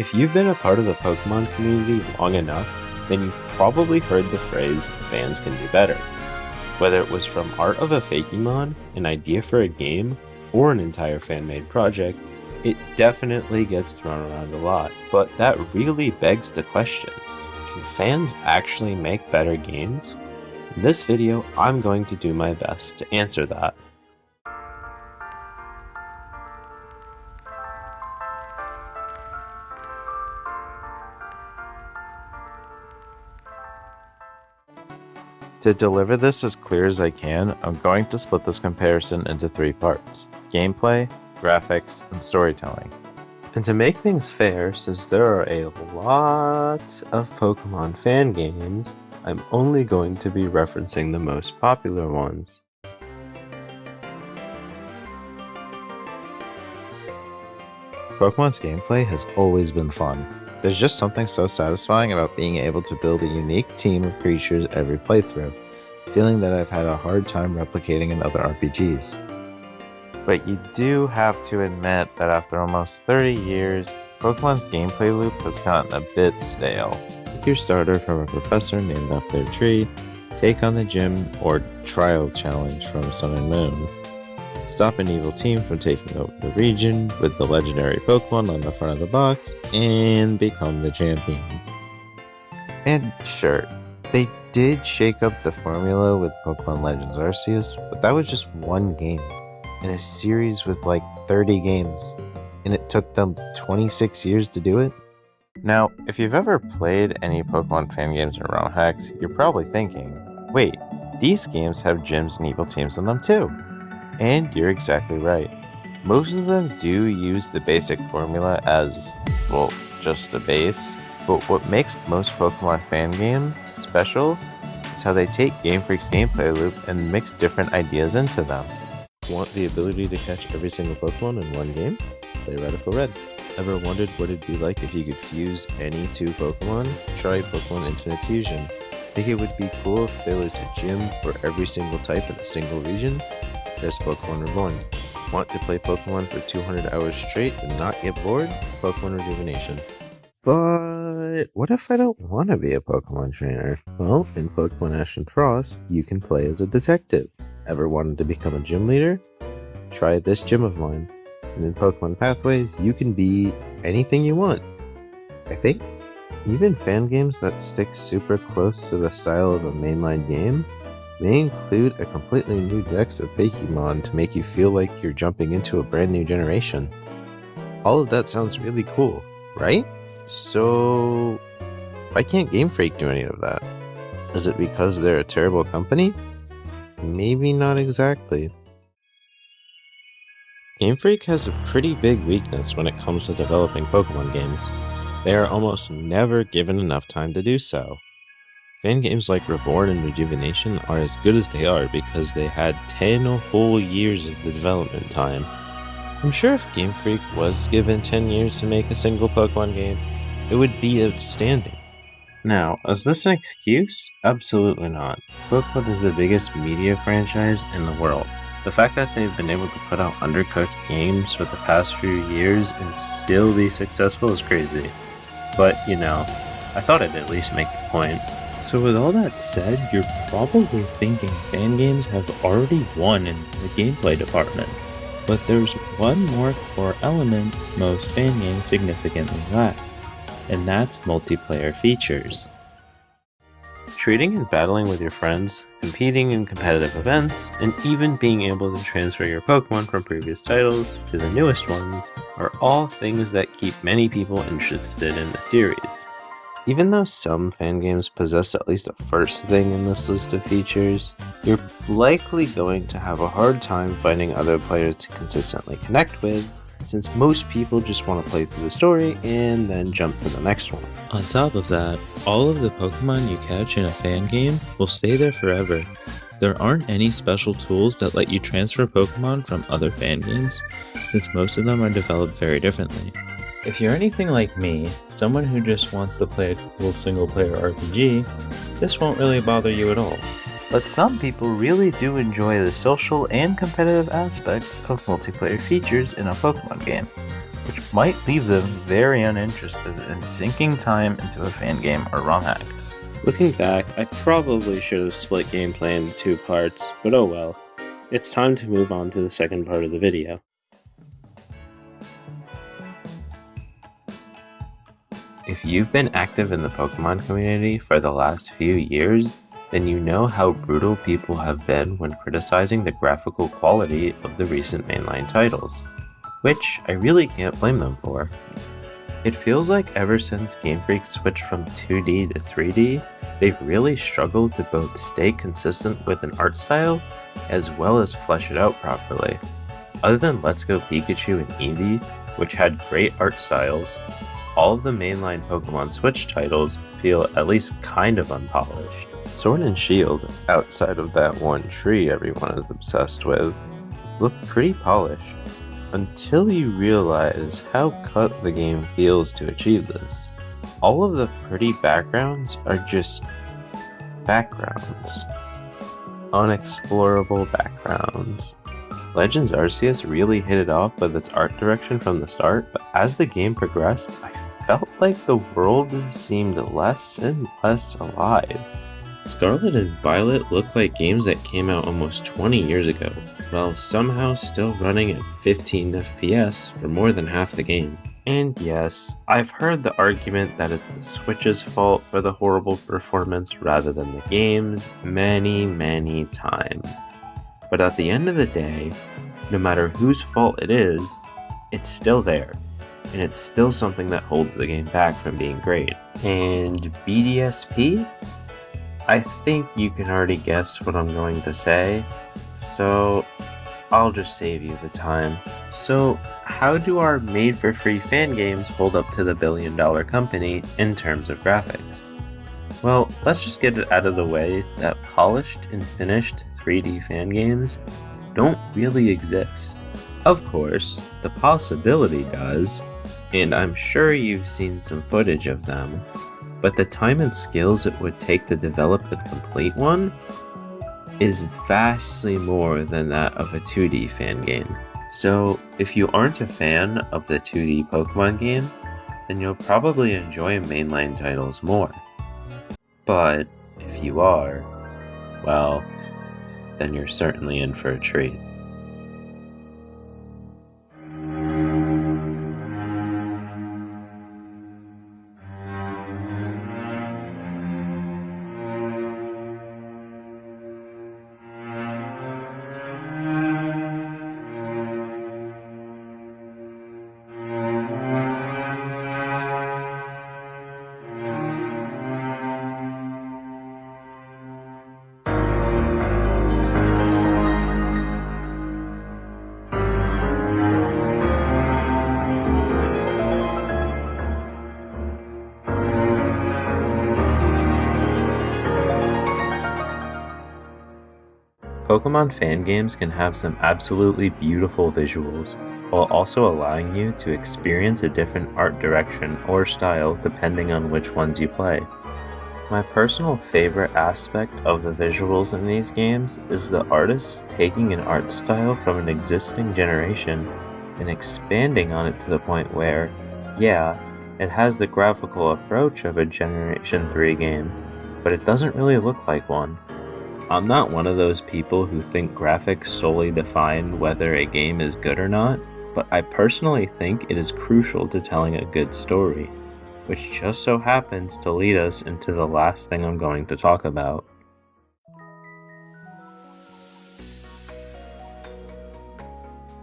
If you've been a part of the Pokemon community long enough, then you've probably heard the phrase, fans can do better. Whether it was from art of a Fakemon, an idea for a game, or an entire fan-made project, it definitely gets thrown around a lot. But that really begs the question, can fans actually make better games? In this video, I'm going to do my best to answer that. To deliver this as clear as I can, I'm going to split this comparison into 3 parts: gameplay, graphics, and storytelling. And to make things fair, since there are a lot of Pokemon fan games, I'm only going to be referencing the most popular ones. Pokemon's gameplay has always been fun. There's just something so satisfying about being able to build a unique team of creatures every playthrough, feeling that I've had a hard time replicating in other RPGs. But you do have to admit that after almost 30 years, Pokemon's gameplay loop has gotten a bit stale. Pick your starter from a professor named after their tree, take on the gym or trial challenge from Sun and Moon, stop an evil team from taking over the region with the legendary Pokemon on the front of the box, and become the champion. And sure, they did shake up the formula with Pokemon Legends Arceus, but that was just one game in a series with like 30 games, and it took them 26 years to do it. Now, if you've ever played any Pokemon fan games or ROM hacks, you're probably thinking, wait, these games have gyms and evil teams in them too. And you're exactly right. Most of them do use the basic formula as, well, just a base, but what makes most Pokemon fan games special is how they take Gamefreak's gameplay loop and mix different ideas into them. Want the ability to catch every single Pokemon in one game? Play Radical Red. Ever wondered what it'd be like if you could fuse any 2 Pokemon? Try Pokemon Infinite Fusion. Think it would be cool if there was a gym for every single type in a single region? There's Pokemon Reborn. Want to play Pokemon for 200 hours straight and not get bored? Pokemon Rejuvenation. But what if I don't want to be a Pokemon trainer? Well, in Pokemon Ash and Frost, you can play as a detective. Ever wanted to become a gym leader? Try this gym of mine. And in Pokemon Pathways, you can be anything you want. I think even fan games that stick super close to the style of a mainline game may include a completely new dex of Pokemon to make you feel like you're jumping into a brand new generation. All of that sounds really cool, right? So why can't Gamefreak do any of that? Is it because they're a terrible company? Maybe not exactly. Gamefreak has a pretty big weakness when it comes to developing Pokemon games. They are almost never given enough time to do so. Fan games like Reborn and Rejuvenation are as good as they are because they had 10 whole years of the development time. I'm sure if Game Freak was given 10 years to make a single Pokemon game, it would be outstanding. Now, is this an excuse? Absolutely not. Pokemon is the biggest media franchise in the world. The fact that they've been able to put out undercooked games for the past few years and still be successful is crazy. But, you know, I thought I'd at least make the point. So with all that said, you're probably thinking fan games have already won in the gameplay department. But there's one more core element most fan games significantly lack, and that's multiplayer features. Treating and battling with your friends, competing in competitive events, and even being able to transfer your Pokemon from previous titles to the newest ones are all things that keep many people interested in the series. Even though some fan games possess at least the first thing in this list of features, you're likely going to have a hard time finding other players to consistently connect with, since most people just want to play through the story and then jump to the next one. On top of that, all of the Pokemon you catch in a fan game will stay there forever. There aren't any special tools that let you transfer Pokemon from other fan games, since most of them are developed very differently. If you're anything like me, someone who just wants to play a cool single-player RPG, this won't really bother you at all. But some people really do enjoy the social and competitive aspects of multiplayer features in a Pokemon game. which might leave them very uninterested in sinking time into a fan game or ROM hack. Looking back, I probably should have split gameplay into 2 parts, but oh well. It's time to move on to the second part of the video. If you've been active in the Pokemon community for the last few years, then you know how brutal people have been when criticizing the graphical quality of the recent mainline titles, which I really can't blame them for. It feels like ever since Gamefreak switched from 2D to 3D, they've really struggled to both stay consistent with an art style, as well as flesh it out properly. Other than Let's Go Pikachu and Eevee, which had great art styles, all of the mainline Pokemon Switch titles feel at least kind of unpolished. Sword and Shield, outside of that one tree everyone is obsessed with, look pretty polished, until you realize how cut the game feels to achieve this. All of the pretty backgrounds are just backgrounds. Unexplorable backgrounds. Legends Arceus really hit it off with its art direction from the start, but as the game progressed, I felt like the world seemed less and less alive. Scarlet and Violet look like games that came out almost 20 years ago, while somehow still running at 15 FPS for more than half the game. And yes, I've heard the argument that it's the Switch's fault for the horrible performance rather than the game's many times. But at the end of the day, no matter whose fault it is, it's still there, and it's still something that holds the game back from being great. And BDSP? I think you can already guess what I'm going to say, so I'll just save you the time. So, how do our made-for-free fan games hold up to the billion-dollar company in terms of graphics? Well, let's just get it out of the way that polished and finished 3D fan games don't really exist. Of course, the possibility does, and I'm sure you've seen some footage of them, but the time and skills it would take to develop and complete one is vastly more than that of a 2D fan game. So, if you aren't a fan of the 2D Pokemon games, then you'll probably enjoy mainline titles more. But if you are, well, then you're certainly in for a treat. Pokemon fan games can have some absolutely beautiful visuals, while also allowing you to experience a different art direction or style depending on which ones you play. My personal favorite aspect of the visuals in these games is the artists taking an art style from an existing generation and expanding on it to the point where, yeah, it has the graphical approach of a Generation 3 game, but it doesn't really look like one. I'm not one of those people who think graphics solely define whether a game is good or not, but I personally think it is crucial to telling a good story, which just so happens to lead us into the last thing I'm going to talk about.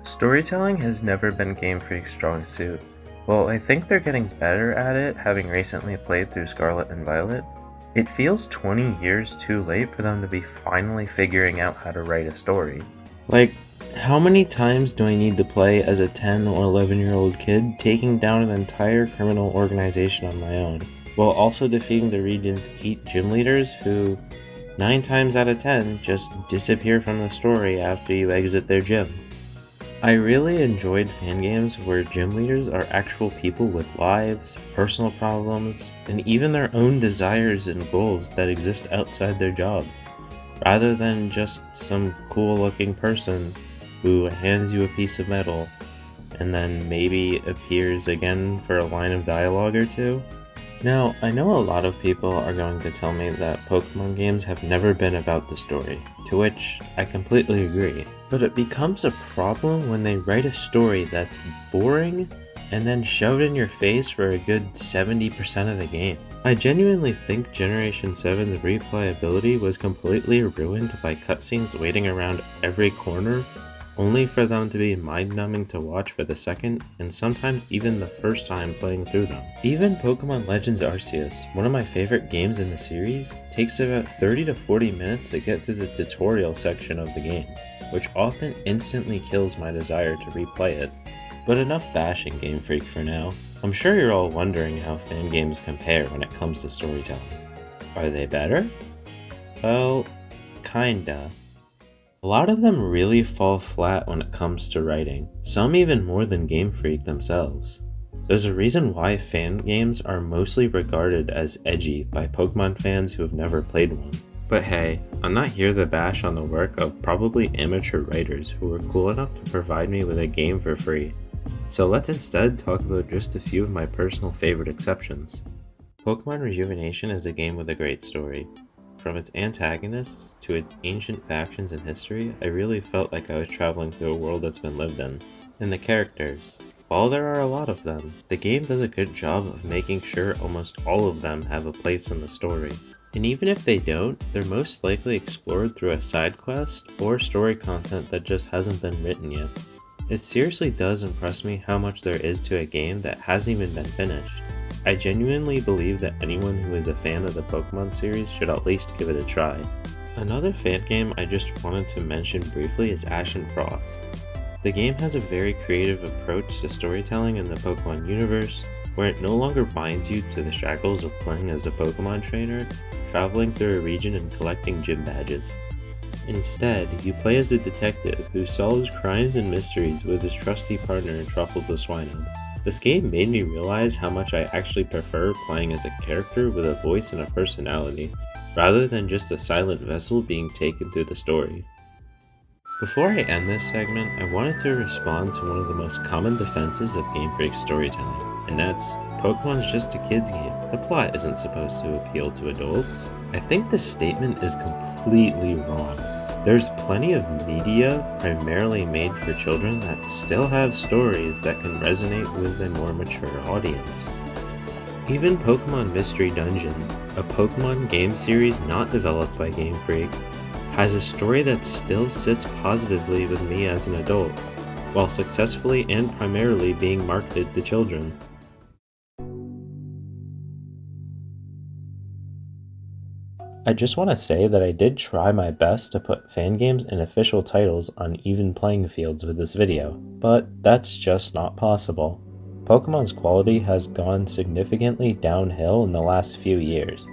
Storytelling has never been Gamefreak's strong suit. Well, I think they're getting better at it, having recently played through Scarlet and Violet. It feels 20 years too late for them to be finally figuring out how to write a story. Like, how many times do I need to play as a 10 or 11-year-old kid taking down an entire criminal organization on my own, while also defeating the region's 8 gym leaders who, 9 times out of 10, just disappear from the story after you exit their gym? I really enjoyed fan games where gym leaders are actual people with lives, personal problems, and even their own desires and goals that exist outside their job, rather than just some cool-looking person who hands you a piece of metal and then maybe appears again for a line of dialogue or two. Now, I know a lot of people are going to tell me that Pokemon games have never been about the story, to which I completely agree. But it becomes a problem when they write a story that's boring and then shove it in your face for a good 70% of the game. I genuinely think Generation 7's replayability was completely ruined by cutscenes waiting around every corner, only for them to be mind-numbing to watch for the second, and sometimes even the first time playing through them. Even Pokemon Legends Arceus, one of my favorite games in the series, takes about 30 to 40 minutes to get through the tutorial section of the game, which often instantly kills my desire to replay it. But enough bashing Game Freak for now. I'm sure you're all wondering how fan games compare when it comes to storytelling. Are they better? Well, kinda. A lot of them really fall flat when it comes to writing, some even more than Game Freak themselves. There's a reason why fan games are mostly regarded as edgy by Pokemon fans who have never played one. But hey, I'm not here to bash on the work of probably amateur writers who were cool enough to provide me with a game for free. So let's instead talk about just a few of my personal favorite exceptions. Pokemon Rejuvenation is a game with a great story. From its antagonists to its ancient factions and history, I really felt like I was traveling through a world that's been lived in. And the characters. While there are a lot of them, the game does a good job of making sure almost all of them have a place in the story. And even if they don't, they're most likely explored through a side quest or story content that just hasn't been written yet. It seriously does impress me how much there is to a game that hasn't even been finished. I genuinely believe that anyone who is a fan of the Pokemon series should at least give it a try. Another fan game I just wanted to mention briefly is Ash and Frost. The game has a very creative approach to storytelling in the Pokemon universe, where it no longer binds you to the shackles of playing as a Pokemon trainer, traveling through a region and collecting gym badges. Instead, you play as a detective who solves crimes and mysteries with his trusty partner Truffles the Swinub. This game made me realize how much I actually prefer playing as a character with a voice and a personality, rather than just a silent vessel being taken through the story. Before I end this segment, I wanted to respond to one of the most common defenses of Game Freak's storytelling, and that's, Pokemon's just a kid's game. The plot isn't supposed to appeal to adults. I think this statement is completely wrong. There's plenty of media, primarily made for children, that still have stories that can resonate with a more mature audience. Even Pokemon Mystery Dungeon, a Pokemon game series not developed by Game Freak, has a story that still sits positively with me as an adult, while successfully and primarily being marketed to children. I just want to say that I did try my best to put fan games and official titles on even playing fields with this video, but that's just not possible. Pokemon's quality has gone significantly downhill in the last few years.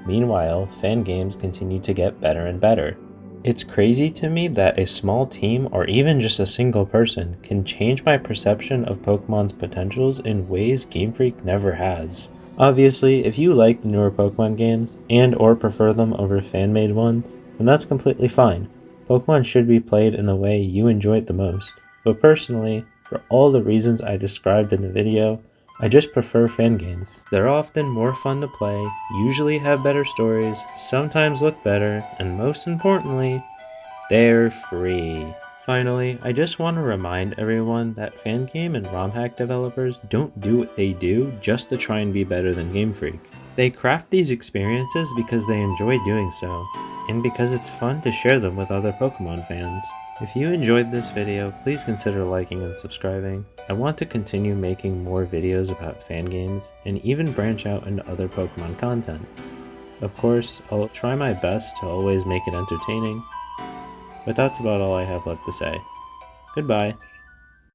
Meanwhile, fan games continue to get better and better. It's crazy to me that a small team or even just a single person can change my perception of Pokemon's potentials in ways Game Freak never has. Obviously, if you like the newer Pokemon games and or prefer them over fan-made ones, then that's completely fine. Pokemon should be played in the way you enjoy it the most. But personally, for all the reasons I described in the video, I just prefer fan games. They're often more fun to play, usually have better stories, sometimes look better, and most importantly, they're free. Finally, I just want to remind everyone that fan game and ROM hack developers don't do what they do just to try and be better than Game Freak. They craft these experiences because they enjoy doing so, and because it's fun to share them with other Pokemon fans. If you enjoyed this video, please consider liking and subscribing. I want to continue making more videos about fan games, and even branch out into other Pokemon content. Of course, I'll try my best to always make it entertaining, but that's about all I have left to say. Goodbye.